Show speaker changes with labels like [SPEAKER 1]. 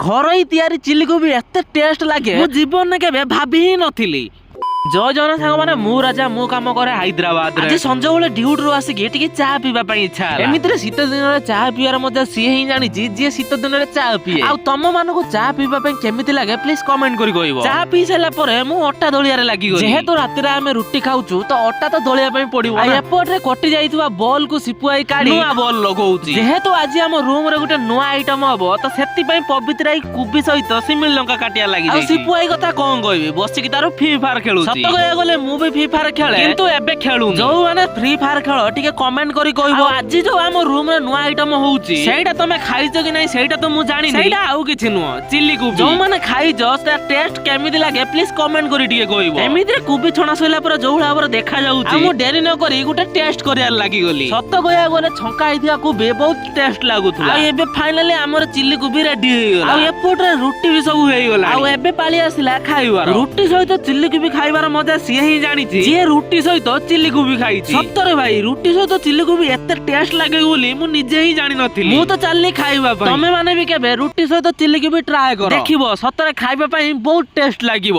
[SPEAKER 1] ଘରୋଇ ତିଆରି ଚିଲି କୋବି ଏତେ ଟେଷ୍ଟ ଲାଗେ ମୁଁ ଜୀବନରେ କେବେ ଭାବି ହିଁ ନଥିଲି। ଜୟ ଜନ ସାଙ୍ଗ ମାନେ ମୁଁ ରାଜା ମୁଁ କାମ କରେ ହାଇଦ୍ରାବାଦ ରେ। ଆଜି ସଞ୍ଜ ବେଳେ ଡ୍ୟୁଟିରୁ ଆସିକି ଟିକେ ଚା ପିଇବା ପାଇଁ ଇଚ୍ଛା ହେଲା। ଏମିତିରେ ଶୀତ ଦିନରେ ଚା ପିଇବାର ମଧ୍ୟ ସିଏ ହିଁ ଜାଣିଛି ଯିଏ ଶୀତ ଦିନରେ ଚା ପିଏ। ଆଉ ତମ ମାନଙ୍କୁ ଚା ପିଇବା ପାଇଁ କେମିତି ଲାଗେ ପ୍ଲିଜ କମେଣ୍ଟ କରି କହିବ। ଚା ପିଇ ସାରିଲା ପରେ ମୁଁ ଅଟା ଦଳିଆରେ ଲାଗିଗଲି। ଯେହେତୁ ରାତିରେ ଆମେ ରୁଟି ଖାଉଛୁ ତ ଅଟା ତ ଦଳିବା ପାଇଁ ପଡିବ। ଆଉ ଏପଟରେ କଟି ଯାଇଥିବା ବଲ କୁ ସିପୁଆଇ କାଢି ନୂଆ ବଲ ଲଗଉଛି। ଯେହେତୁ ଆଜି ଆମ ରୁମ ରେ ଗୋଟେ ନୂଆ ଆଇଟମ ହବ ତ ସେଥିପାଇଁ ପବିତ୍ର ଏଇ କୁବି ସହିତ ସିମିଲ ଲଙ୍କା କାଟିଆ ଲାଗି ଆଉ ସିପୁଆଇ କଥା କଣ କହିବି ବସିକି ତାର ଫ୍ରି ଫାୟାର ଖେଳୁଛି। ସତ କହିବାକୁ ଗଲେ ମୁଁ ବି ଫ୍ରି ଫାୟାର ଖେଳେ କିନ୍ତୁ ଏବେ ଖେଳୁନି। ଯୋଉମାନେ ଫ୍ରି ଫାୟାର ଖେଳ ଟିକେ କମେଣ୍ଟ କରି କହିବ। ଆଜି ଯୋଉ ଆମ ରୁମ ରେ ନୂଆ ଆଇଟମ ହଉଛି ସେଇଟା ତମେ ଖାଇଛ କି ନାହିଁ ସେଇଟା ତ ମୁଁ ଜାଣିନି। ସେଇଟା ଆଉ କିଛି ନୁହଁ ଚିଲି କୋବି। ଯୋଉମାନେ ଖାଇଛ ତା ଟେଷ୍ଟ କେମିତି ଲାଗେ ପ୍ଲିଜ କମେଣ୍ଟ କରି ଟିକେ କହିବ। ଏମିତିରେ କୋବି ଛଣା ସଇଲା ପରେ ଯୋଉ ଭଳିଆ ଭାବରେ ଦେଖା ଯାଉଛି ଆଉ ମୁଁ ଡେରି ନ କରି ଗୋଟେ ଟେଷ୍ଟ କରିବାର ଲାଗିଗଲି। ସତ କହିବାକୁ ଗଲେ ଛଙ୍କା ହେଇଥିବା କୋବି ବହୁତ ଟେଷ୍ଟ ଲାଗୁଥିଲା। ଆଉ ଏବେ ଫାଇନାଲି ଆମର ଚିଲି କୋବି ରେଡି ହେଇଗଲା। ଆଉ ଏପଟରେ ରୁଟି ବି ସବୁ ହେଇଗଲା। ଆଉ ଏବେ ପାଳି ଆସିଲା ଖାଇବାର। ରୁଟି ସହିତ ଚିଲି କୋବି ଖାଇବାର ମଜା ସିଏ ହିଁ ଜାଣିଛି ଯିଏ ରୁଟି ସହିତ ଚିଲି କୋବି ଖାଇଛି। ସତରେ ଭାଇ ରୁଟି ସହିତ ଚିଲି କୋବି ଏତେ ଟେଷ୍ଟ ଲାଗେ ବୋଲି ମୁଁ ନିଜେ ହିଁ ଜାଣିନଥିଲି। ମୁଁ ତ ଚାଲିଲି ଖାଇବା ପାଇଁ। ତମେ ମାନେ ବି କେବେ ରୁଟି ସହିତ ଚିଲି କୋବି ଟ୍ରାଏ କର ଦେଖିବ ସତରେ ଖାଇବା ପାଇଁ ବହୁତ ଟେଷ୍ଟ ଲାଗିବ।